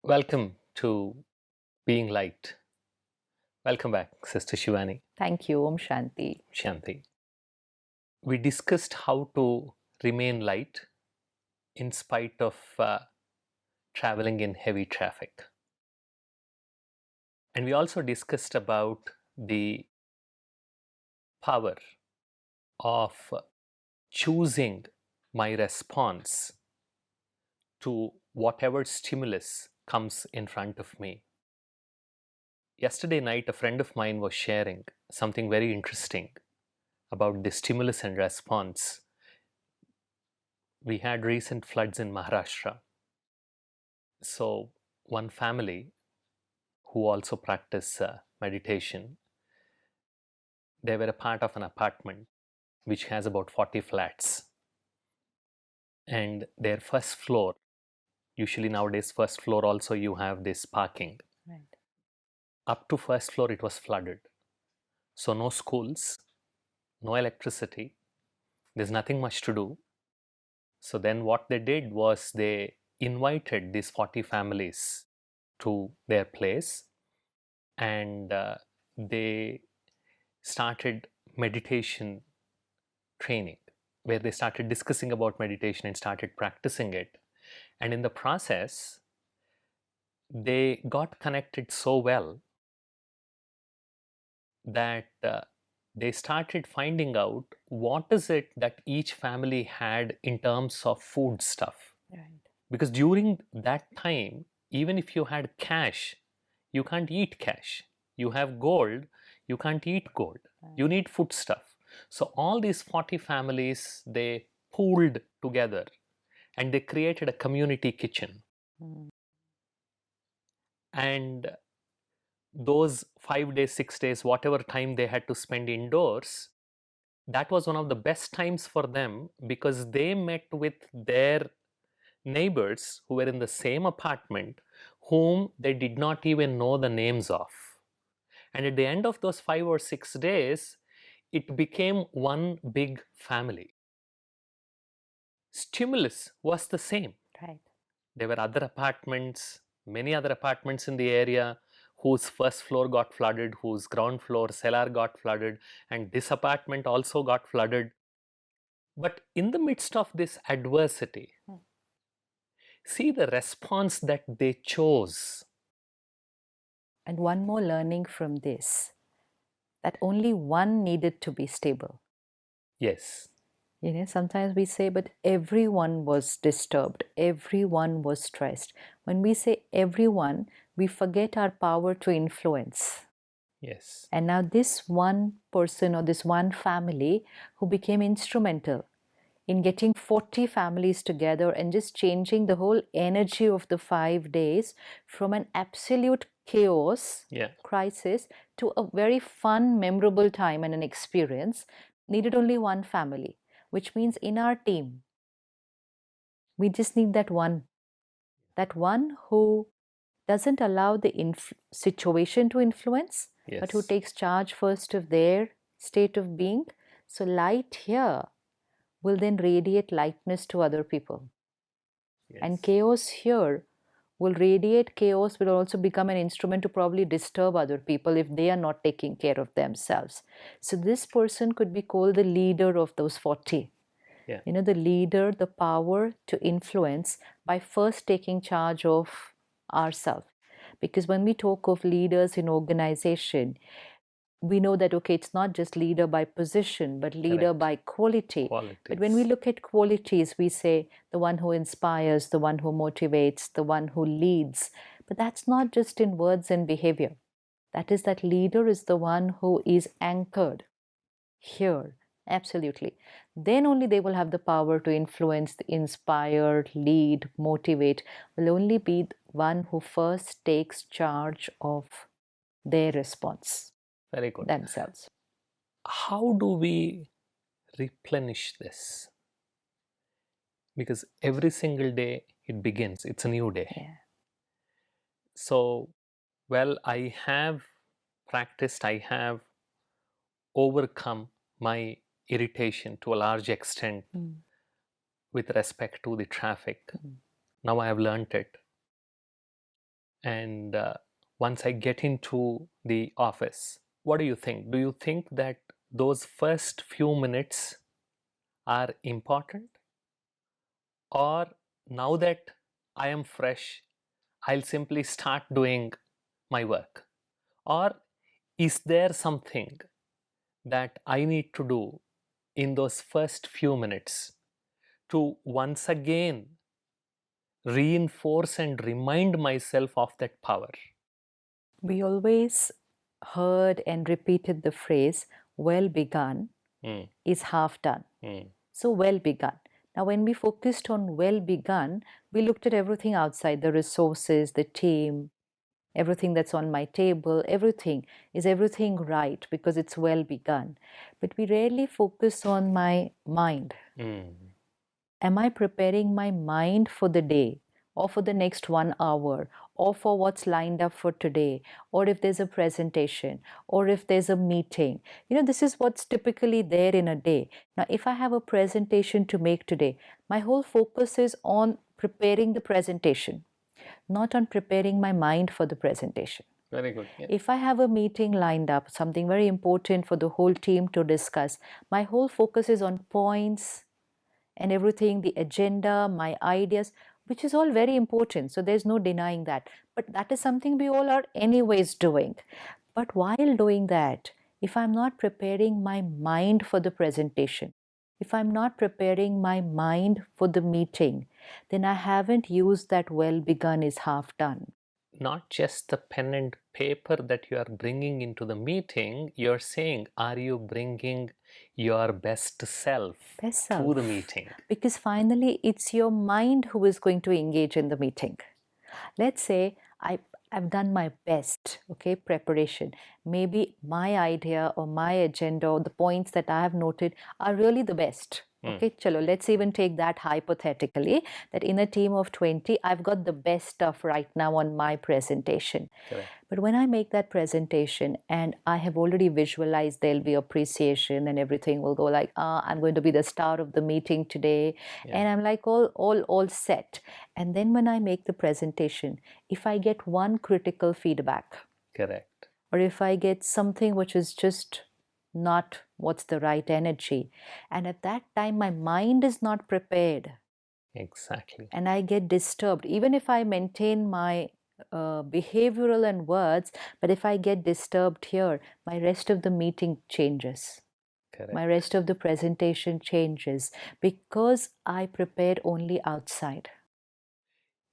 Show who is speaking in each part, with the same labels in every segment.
Speaker 1: Welcome to Being Light. Welcome back, Sister Shivani,
Speaker 2: Thank you, Om Shanti.
Speaker 1: Shanti. We discussed how to remain light in spite of traveling in heavy traffic. And we also discussed about the power of choosing my response to whatever stimulus comes in front of me. Yesterday night, a friend of mine was sharing something very interesting about the stimulus and response. We had recent floods in Maharashtra. So, one family who also practice meditation, they were a part of an apartment which has about 40 flats. And their first floor, usually nowadays, first floor also you have this parking.
Speaker 2: Right.
Speaker 1: Up to first floor, it was flooded. So, no schools, no electricity, there's nothing much to do. So, then what they did was they invited these 40 families to their place and they started meditation training where they started discussing about meditation and started practicing it. And in the process, they got connected so well that they started finding out what is it that each family had in terms of food stuff.
Speaker 2: Right.
Speaker 1: Because during that time, even if you had cash, you can't eat cash. You have gold, you can't eat gold. You need food stuff. So all these 40 families, they pooled together and they created a community kitchen.
Speaker 2: Mm.
Speaker 1: And those 5 days, 6 days, whatever time they had to spend indoors, that was one of the best times for them because they met with their neighbors who were in the same apartment whom they did not even know the names of. And at the end of those 5 or 6 days, it became one big family. Stimulus was the same.
Speaker 2: Right.
Speaker 1: There were other apartments, many other apartments in the area whose first floor got flooded, whose ground floor cellar got flooded, and this apartment also got flooded. But in the midst of this adversity, see the response that they chose.
Speaker 2: And one more learning from this, that only one needed to be stable.
Speaker 1: Yes,
Speaker 2: Sometimes we say, but everyone was disturbed, everyone was stressed. When we say everyone, we forget our power to influence.
Speaker 1: yes,
Speaker 2: And now, this one person or this one family who became instrumental in getting 40 families together and just changing the whole energy of the 5 days from an absolute chaos
Speaker 1: yeah,
Speaker 2: crisis to a very fun, memorable time and an experience, needed only one family, which means in our team, we just need that one who doesn't allow the situation to influence, but who
Speaker 1: yes,
Speaker 2: takes charge first of their state of being. So, light here will then radiate lightness to other people. And
Speaker 1: yes,
Speaker 2: chaos here will radiate chaos, will also become an instrument to probably disturb other people if they are not taking care of themselves. So, this person could be called the leader of those 40.
Speaker 1: yeah,
Speaker 2: The leader, the power to influence by first taking charge of ourselves. Because when we talk of leaders in organization, we know that, okay, it's not just leader by position, but leader
Speaker 1: correct.
Speaker 2: by quality. But when we
Speaker 1: Qualities.
Speaker 2: look at qualities, we say the one who inspires, the one who motivates, the one who leads. But that's not just in words and behavior. That leader is the one who is anchored here. Absolutely. Then only they will have the power to influence, inspire, lead, motivate. Will only be one who first takes charge of their response
Speaker 1: Very good.
Speaker 2: themselves.
Speaker 1: How do we replenish this? Because every single day it begins, it's a new day.
Speaker 2: Yeah.
Speaker 1: So, well, I have practiced, I have overcome my irritation to a large extent
Speaker 2: Mm.
Speaker 1: with respect to the traffic. Now I have learnt it. and once I get into the office, what do you think? Do you think that those first few minutes are important? Or now that I am fresh, I'll simply start doing my work? Or is there something that I need to do in those first few minutes to once again reinforce and remind myself of that power?
Speaker 2: We always heard and repeated the phrase, well begun
Speaker 1: Mm,
Speaker 2: is half done.
Speaker 1: mm,
Speaker 2: So, well begun. Now, when we focused on well begun, we looked at everything outside, the resources, the team, everything that's on my table, everything. Is everything right because it's well begun? But we rarely focus on my mind.
Speaker 1: mm.
Speaker 2: Am I preparing my mind for the day or for the next 1 hour or for what's lined up for today, or if there's a presentation or if there's a meeting? This is what's typically there in a day. Now, if I have a presentation to make today, my whole focus is on preparing the presentation, not on preparing my mind for the presentation.
Speaker 1: Very good. Yeah.
Speaker 2: If I have a meeting lined up, something very important for the whole team to discuss, my whole focus is on points and everything, the agenda, my ideas, which is all very important. So there's no denying that. But that is something we all are anyways doing. But while doing that, if I'm not preparing my mind for the presentation, if I'm not preparing my mind for the meeting, then I haven't used that well begun is half done.
Speaker 1: Not just the pen and paper that you are bringing into the meeting, you're saying, are you bringing your best self
Speaker 2: Best
Speaker 1: to the
Speaker 2: self.
Speaker 1: meeting?
Speaker 2: Because finally, it's your mind who is going to engage in the meeting. Let's say I've done my best, okay, preparation. Maybe my idea or my agenda or the points that I have noted are really the best. Okay, chalo, let's even take that hypothetically, that in a team of 20, I've got the best stuff right now on my presentation.
Speaker 1: Correct.
Speaker 2: But when I make that presentation and I have already visualized there'll be appreciation and everything will go like, I'm going to be the star of the meeting today.
Speaker 1: Yeah.
Speaker 2: And I'm like all set. And then when I make the presentation, if I get one critical feedback,
Speaker 1: Correct.
Speaker 2: or if I get something which is just not what's the right energy, and at that time my mind is not prepared,
Speaker 1: Exactly.
Speaker 2: and I get disturbed, even if I maintain my behavioral and words, but if I get disturbed here, my rest of the meeting changes.
Speaker 1: Correct.
Speaker 2: My rest of the presentation changes because I prepared only outside.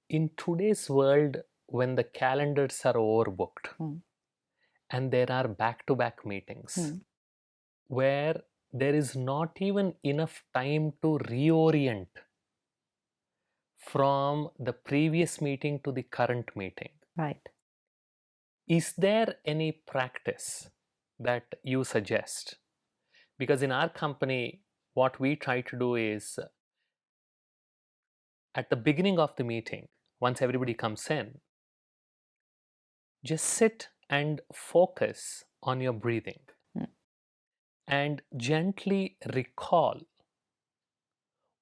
Speaker 1: In today's world, when the calendars are overbooked and there are back-to-back meetings where there is not even enough time to reorient from the previous meeting to the current meeting.
Speaker 2: Right.
Speaker 1: Is there any practice that you suggest? Because in our company, what we try to do is at the beginning of the meeting, once everybody comes in, just sit and focus on your breathing and gently recall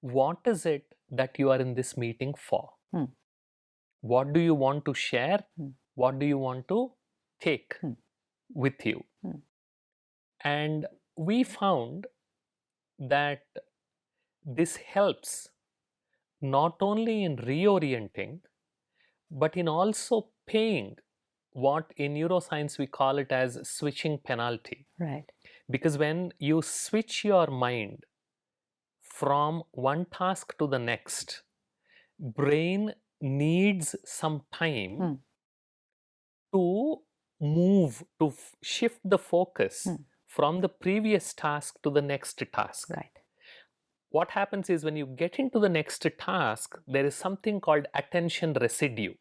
Speaker 1: what is it that you are in this meeting for? What do you want to share? What do you want to take with you? And we found that this helps not only in reorienting, but in also paying what in neuroscience we call it as switching penalty.
Speaker 2: Right.
Speaker 1: Because when you switch your mind from one task to the next, brain needs some time to move, to shift the focus from the previous task to the next task.
Speaker 2: Right.
Speaker 1: What happens is when you get into the next task, there is something called attention residue.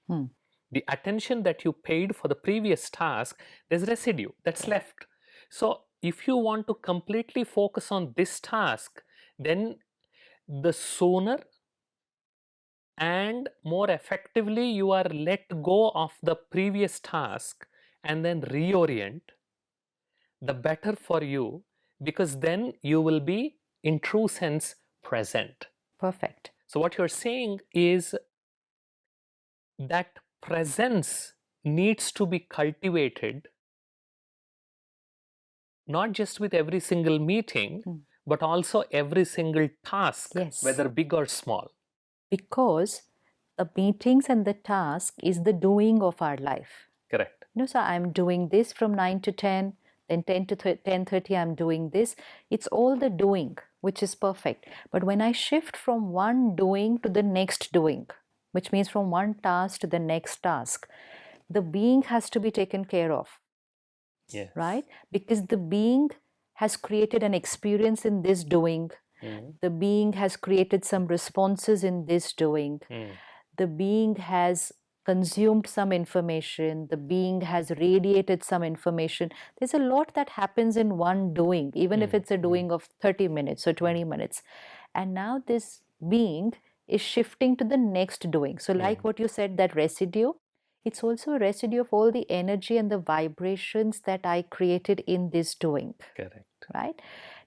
Speaker 1: The attention that you paid for the previous task, there's residue that's left. So if you want to completely focus on this task, then the sooner and more effectively you are let go of the previous task and then reorient, the better for you, because then you will be in true sense present.
Speaker 2: Perfect.
Speaker 1: So what you're saying is that presence needs to be cultivated not just with every single meeting, but also every single task,
Speaker 2: Yes.
Speaker 1: whether big or small.
Speaker 2: Because the meetings and the task is the doing of our life.
Speaker 1: Correct.
Speaker 2: So I'm doing this from 9 to 10, then 10 to 10:30 I'm doing this. It's all the doing, which is perfect. But when I shift from one doing to the next doing, which means from one task to the next task, the being has to be taken care of.
Speaker 1: Yes.
Speaker 2: Right? Because the being has created an experience in this doing. The being has created some responses in this doing. The being has consumed some information. The being has radiated some information. There's a lot that happens in one doing, even if it's a doing of 30 minutes or 20 minutes. And now this being is shifting to the next doing. So like what you said, that residue, it's also a residue of all the energy and the vibrations that I created in this doing.
Speaker 1: Correct.
Speaker 2: Right?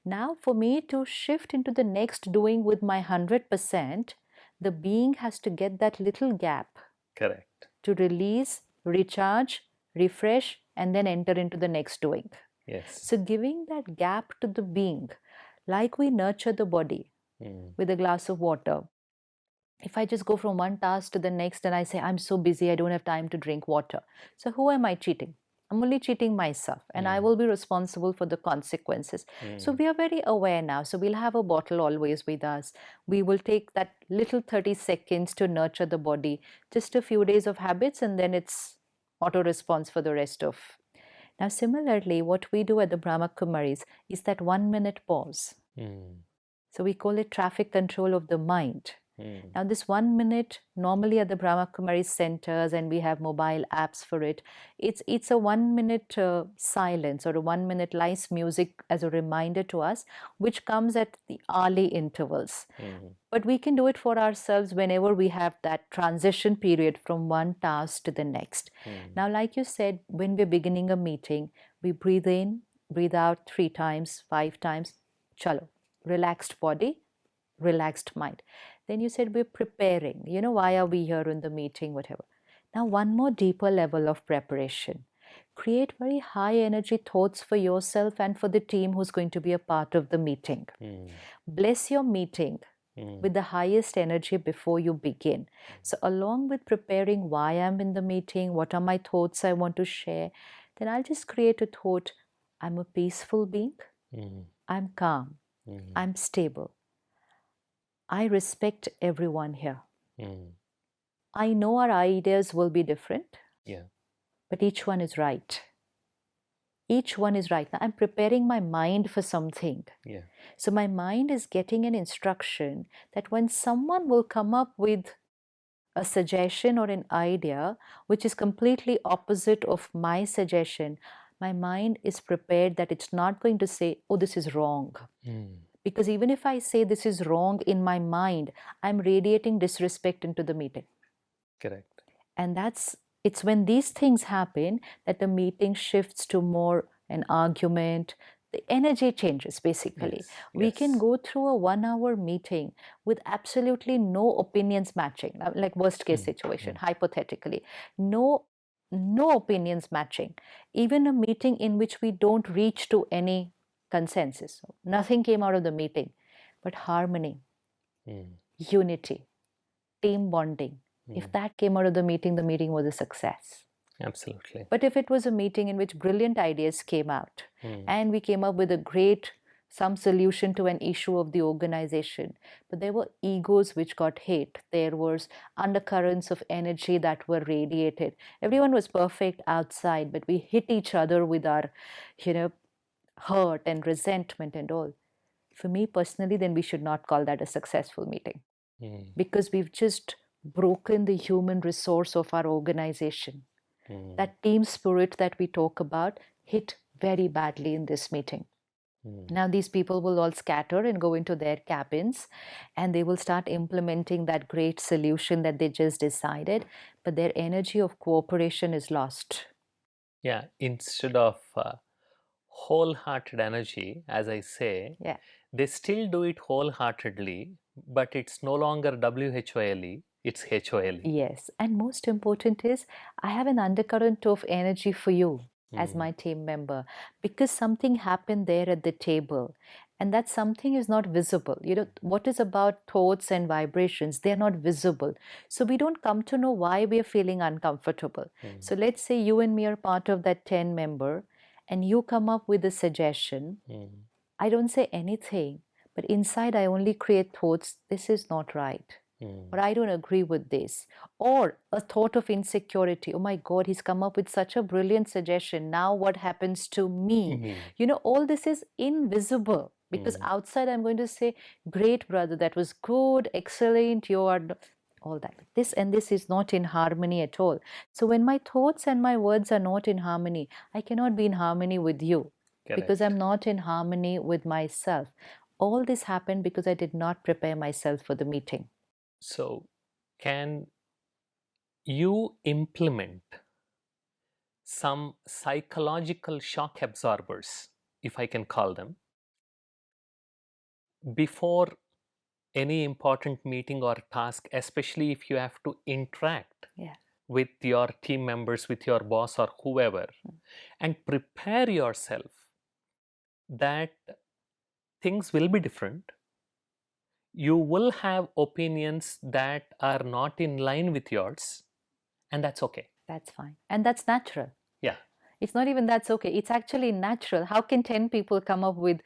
Speaker 2: Now, for me to shift into the next doing with my 100%, the being has to get that little gap.
Speaker 1: Correct.
Speaker 2: To release, recharge, refresh, and then enter into the next doing.
Speaker 1: Yes.
Speaker 2: So, giving that gap to the being, like we nurture the body with a glass of water. If I just go from one task to the next and I say, I'm so busy, I don't have time to drink water. So, who am I cheating? I'm only cheating myself, and I will be responsible for the consequences. So we are very aware now. So we'll have a bottle always with us. We will take that little 30 seconds to nurture the body, just a few days of habits, and then it's auto response for the rest of. Now, similarly, what we do at the Brahma Kumaris is that 1 minute pause. So we call it traffic control of the mind. Now, this 1 minute, normally at the Brahma Kumaris centers, and we have mobile apps for it, it's a 1 minute silence or a 1 minute nice music as a reminder to us, which comes at the hourly intervals. But we can do it for ourselves whenever we have that transition period from one task to the next. Now, like you said, when we're beginning a meeting, we breathe in, breathe out 3 times, 5 times, chalo, relaxed body, relaxed mind. Then you said we're preparing, why are we here in the meeting, whatever. Now, one more deeper level of preparation. Create very high energy thoughts for yourself and for the team who's going to be a part of the meeting. Bless your meeting with the highest energy before you begin. So, along with preparing why I'm in the meeting, what are my thoughts I want to share, then I'll just create a thought. I'm a peaceful being. I'm calm. I'm stable. I respect everyone here. I know our ideas will be different, but each one is right. Each one is right. Now, I'm preparing my mind for something. So my mind is getting an instruction that when someone will come up with a suggestion or an idea which is completely opposite of my suggestion, my mind is prepared that it's not going to say, oh, this is wrong. Because even if I say this is wrong in my mind, I'm radiating disrespect into the meeting.
Speaker 1: Correct.
Speaker 2: And it's when these things happen that the meeting shifts to more an argument. The energy changes, basically.
Speaker 1: Yes.
Speaker 2: We can go through a 1 hour meeting with absolutely no opinions matching, like worst case situation, hypothetically. No opinions matching. Even a meeting in which we don't reach to any consensus. Nothing came out of the meeting, but harmony, unity, team bonding. If that came out of the meeting was a success.
Speaker 1: Absolutely.
Speaker 2: But if it was a meeting in which brilliant ideas came out and we came up with some solution to an issue of the organization, but there were egos which got hit. There was undercurrents of energy that were radiated. Everyone was perfect outside, but we hit each other with our, hurt and resentment and all. For me personally, then we should not call that a successful meeting, because we've just broken the human resource of our organization. That team spirit that we talk about hit very badly in this meeting. Now these people will all scatter and go into their cabins, and they will start implementing that great solution that they just decided, but their energy of cooperation is lost.
Speaker 1: Yeah, instead of wholehearted energy, as I say, they still do it wholeheartedly, but it's no longer WHOLE. It's HOLE.
Speaker 2: Yes. And most important is, I have an undercurrent of energy for you as my team member because something happened there at the table. And that something is not visible. You know, what is about thoughts and vibrations? They're not visible. So we don't come to know why we are feeling uncomfortable. So let's say you and me are part of that 10 member and you come up with a suggestion. I don't say anything, but inside I only create thoughts, this is not right. Or I don't agree with this. Or a thought of insecurity. Oh my God, he's come up with such a brilliant suggestion. Now what happens to me? You know, all this is invisible because outside I'm going to say, great brother, that was good, excellent, you are all that. This and this is not in harmony at all. So when my thoughts and my words are not in harmony, I cannot be in harmony with you because
Speaker 1: Correct.
Speaker 2: I'm not in harmony with myself. All this happened because I did not prepare myself for the meeting.
Speaker 1: So, can you implement some psychological shock absorbers, if I can call them, before any important meeting or task, especially if you have to interact
Speaker 2: Yeah.
Speaker 1: with your team members, with your boss or whoever, and prepare yourself that things will be different? You will have opinions that are not in line with yours, and that's okay.
Speaker 2: That's fine. And that's natural.
Speaker 1: Yeah.
Speaker 2: It's not even that's okay. It's actually natural. How can 10 people come up with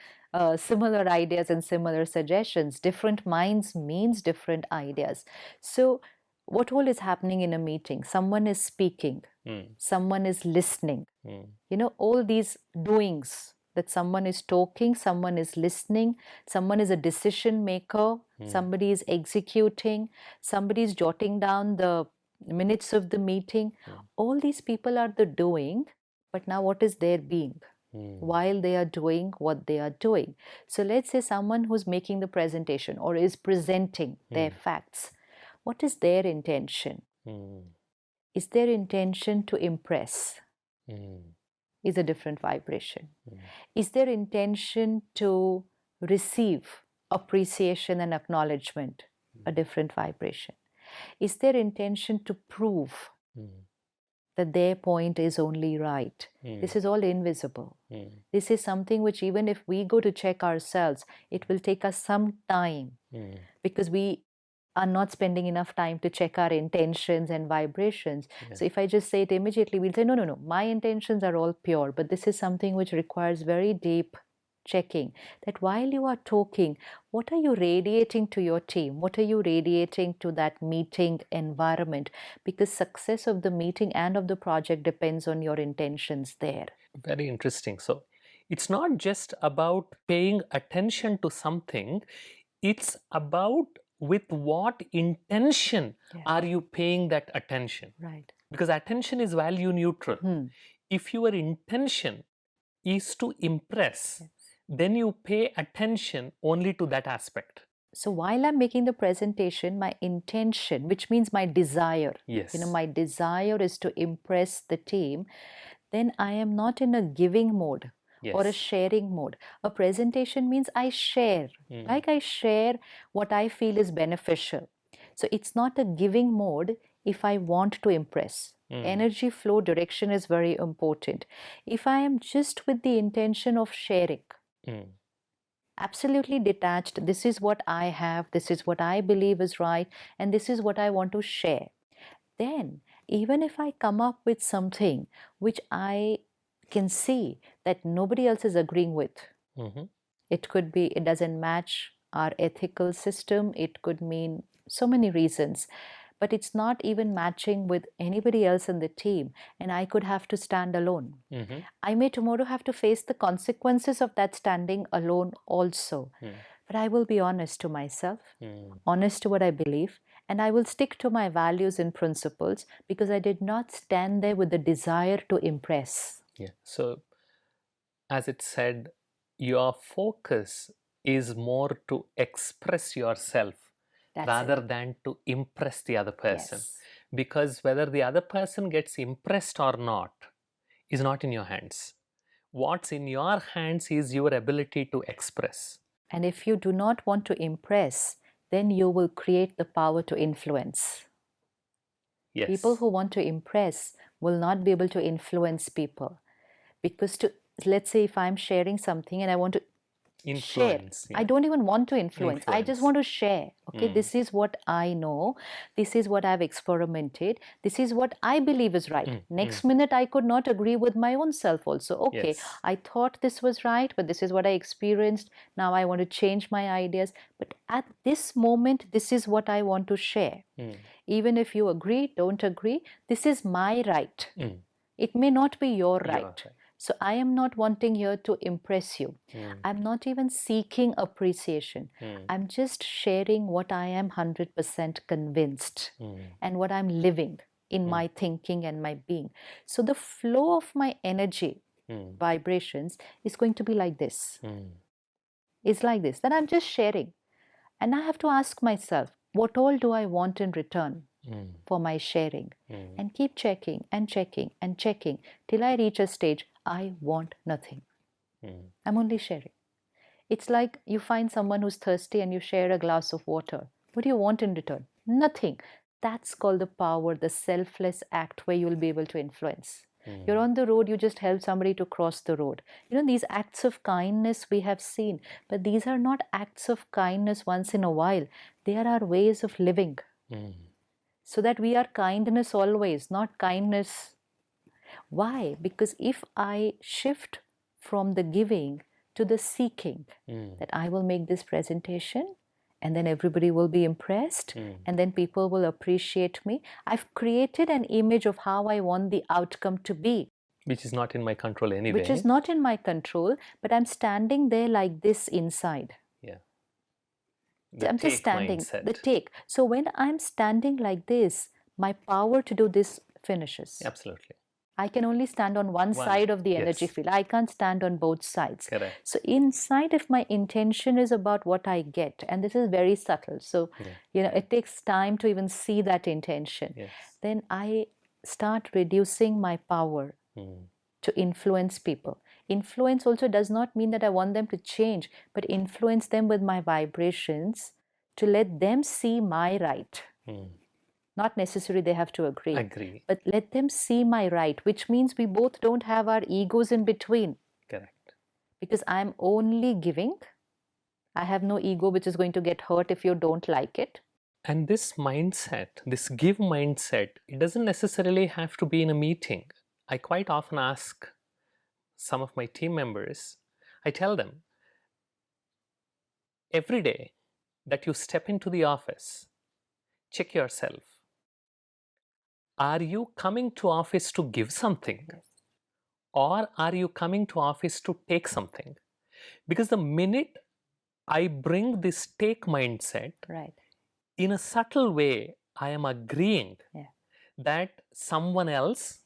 Speaker 2: similar ideas and similar suggestions? Different minds means different ideas. So, what all is happening in a meeting? Someone is speaking, someone is listening. You know, all these doings that someone is talking, someone is listening, someone is a decision maker, somebody is executing, somebody is jotting down the minutes of the meeting. All these people are the doing, but now what is their being while they are doing what they are doing? So let's say someone who's making the presentation or is presenting their facts. What is their intention? Is their intention to impress? Is a different vibration. Is their intention to receive appreciation and acknowledgement? A different vibration. Is their intention to prove that their point is only right? This is all invisible. This is something which, even if we go to check ourselves, it will take us some time because we are not spending enough time to check our intentions and vibrations. So if I just say it immediately, we'll say, no, no, no, my intentions are all pure. But this is something which requires very deep checking, that while you are talking, what are you radiating to your team? What are you radiating to that meeting environment? Because success of the meeting and of the project depends on your intentions there.
Speaker 1: Very interesting. So, it's not just about paying attention to something, it's about with what intention are you paying that attention?
Speaker 2: Right.
Speaker 1: Because attention is value neutral. If your intention is to impress, then you pay attention only to that aspect.
Speaker 2: So while I'm making the presentation, my intention, which means my desire,
Speaker 1: Yes.
Speaker 2: you know, my desire is to impress the team, then I am not in a giving mode or a sharing mode. A presentation means I share, like I share what I feel is beneficial. So it's not a giving mode if I want to impress. Energy flow direction is very important. If I am just with the intention of sharing, absolutely detached, this is what I have, this is what I believe is right, and this is what I want to share, then even if I come up with something which I can see that nobody else is agreeing with, it could be it doesn't match our ethical system, it could mean so many reasons, but it's not even matching with anybody else in the team, and I could have to stand alone. I may tomorrow have to face the consequences of that standing alone also. But I will be honest to myself, honest to what I believe, and I will stick to my values and principles because I did not stand there with the desire to impress.
Speaker 1: Yeah. So, as it said, your focus is more to express yourself rather than to impress the other person.
Speaker 2: Yes.
Speaker 1: Because whether the other person gets impressed or not is not in your hands. What's in your hands is your ability to express.
Speaker 2: And if you do not want to impress, then you will create the power to influence.
Speaker 1: Yes.
Speaker 2: People who want to impress will not be able to influence people. Because let's say if I'm sharing something and I want to
Speaker 1: Influence.
Speaker 2: share, I don't even want to influence. I just
Speaker 1: Influence.
Speaker 2: want to share. Okay,
Speaker 1: Mm.
Speaker 2: this is what I know. This is what I've experimented. This is what I believe is right. Next minute, I could not agree with my own self also. Okay,
Speaker 1: Yes.
Speaker 2: I thought this was right, but this is what I experienced. Now I want to change my ideas. But at this moment, this is what I want to share. Even if you agree, don't agree, this is my right. It may not be your right. So I am not wanting here to impress you. I'm not even seeking appreciation. I'm just sharing what I am 100% convinced and what I'm living in my thinking and my being. So the flow of my energy, vibrations, is going to be like this. It's like this. That I'm just sharing. And I have to ask myself, what all do I want in return for my sharing? And keep checking and checking and checking till I reach a stage I want nothing. I'm only sharing. It's like you find someone who's thirsty and you share a glass of water. What do you want in return? Nothing. That's called the power, the selfless act where you'll be able to influence. You're on the road, you just help somebody to cross the road. You know, these acts of kindness we have seen, but these are not acts of kindness once in a while. They are our ways of living. So that we are kindness always, not kindness. Why? Because if I shift from the giving to the seeking, that I will make this presentation and then everybody will be impressed and then people will appreciate me. I've created an image of how I want the outcome to be.
Speaker 1: Which is not in my control anyway.
Speaker 2: Which is not in my control, but I'm standing there like this inside.
Speaker 1: Yeah.
Speaker 2: I'm just standing.
Speaker 1: Mindset.
Speaker 2: The take. So when I'm standing like this, my power to do this finishes.
Speaker 1: Absolutely.
Speaker 2: I can only stand on one side of the energy field. I can't stand on both sides.
Speaker 1: Correct.
Speaker 2: So inside, if my intention is about what I get, and this is very subtle, so you know it takes time to even see that intention. Then I start reducing my power to influence people. Influence also does not mean that I want them to change, but influence them with my vibrations to let them see my right. Not necessarily they have to agree. But let them see my right, which means we both don't have our egos in between.
Speaker 1: Correct.
Speaker 2: Because I'm only giving. I have no ego which is going to get hurt if you don't like it.
Speaker 1: And this mindset, this give mindset, it doesn't necessarily have to be in a meeting. I quite often ask some of my team members, I tell them, every day that you step into the office, check yourself. Are you coming to office to give something? Or are you coming to office to take something? Because the minute I bring this take mindset, in a subtle way, I am agreeing that someone else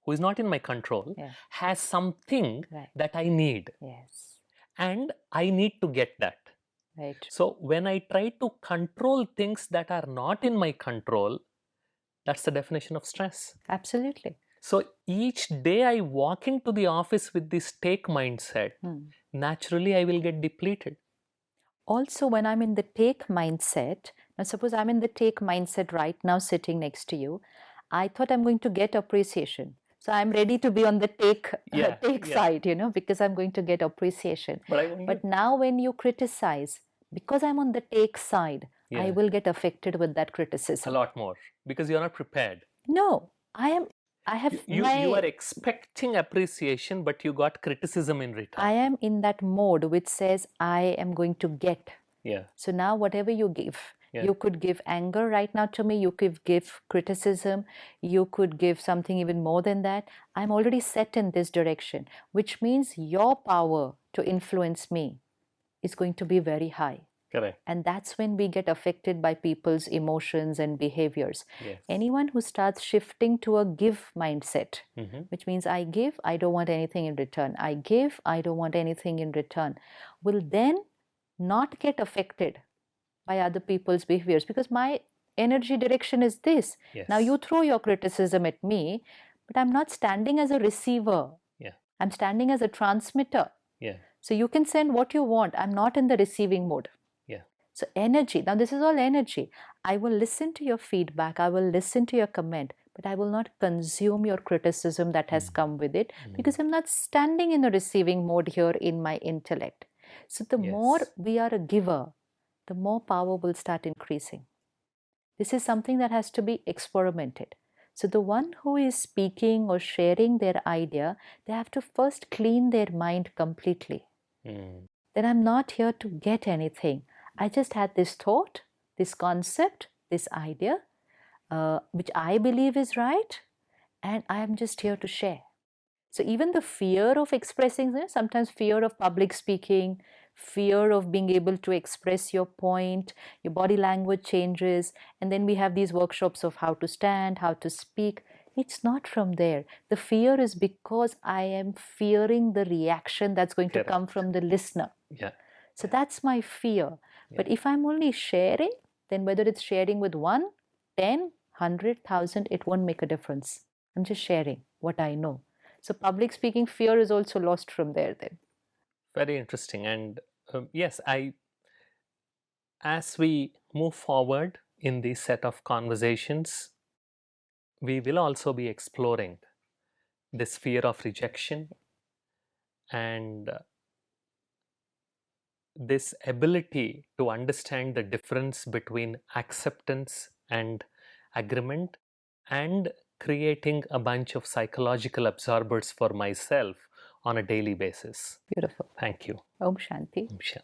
Speaker 1: who is not in my control has something that I need. And I need to get that. So when I try to control things that are not in my control, that's the definition of stress.
Speaker 2: Absolutely.
Speaker 1: So each day I walk into the office with this take mindset, naturally I will get depleted.
Speaker 2: Also, when I'm in the take mindset, now suppose I'm in the take mindset right now sitting next to you, I thought I'm going to get appreciation. So I'm ready to be on the take side, you know, because I'm going to get appreciation. But now when you criticize, because I'm on the take side, I will get affected with that criticism.
Speaker 1: A lot more, because you're not prepared.
Speaker 2: No,
Speaker 1: you are expecting appreciation, but you got criticism in return.
Speaker 2: I am in that mode which says I am going to get. So now whatever you give, you could give anger right now to me, you could give criticism, you could give something even more than that. I'm already set in this direction, which means your power to influence me is going to be very high.
Speaker 1: Correct.
Speaker 2: And that's when we get affected by people's emotions and behaviors. Anyone who starts shifting to a give mindset, which means I give, I don't want anything in return. I give, I don't want anything in return, will then not get affected by other people's behaviors, because my energy direction is this. Now you throw your criticism at me, but I'm not standing as a receiver. I'm standing as a transmitter. So you can send what you want. I'm not in the receiving mode. So energy, now this is all energy. I will listen to your feedback, I will listen to your comment, but I will not consume your criticism that has come with it, because I'm not standing in a receiving mode here in my intellect. So the more
Speaker 1: Yes.
Speaker 2: we are a giver, the more power will start increasing. This is something that has to be experimented. So the one who is speaking or sharing their idea, they have to first clean their mind completely.
Speaker 1: Mm.
Speaker 2: Then I'm not here to get anything. I just had this thought, this concept, this idea, which I believe is right, and I am just here to share. So even the fear of expressing, sometimes fear of public speaking, fear of being able to express your point, your body language changes, and then we have these workshops of how to stand, how to speak. It's not from there. The fear is because I am fearing the reaction that's going to come
Speaker 1: Correct.
Speaker 2: from the listener.
Speaker 1: Yeah.
Speaker 2: So that's my fear. But
Speaker 1: Yeah.
Speaker 2: if I'm only sharing, then whether it's sharing with 1, 10, 100,000, it won't make a difference. I'm just sharing what I know. So public speaking fear is also lost from there then.
Speaker 1: Very interesting. And yes, as we move forward in this set of conversations, we will also be exploring this fear of rejection and this ability to understand the difference between acceptance and agreement, and creating a bunch of psychological absorbers for myself on a daily basis.
Speaker 2: Beautiful.
Speaker 1: Thank you.
Speaker 2: Om Shanti.
Speaker 1: Om Shanti.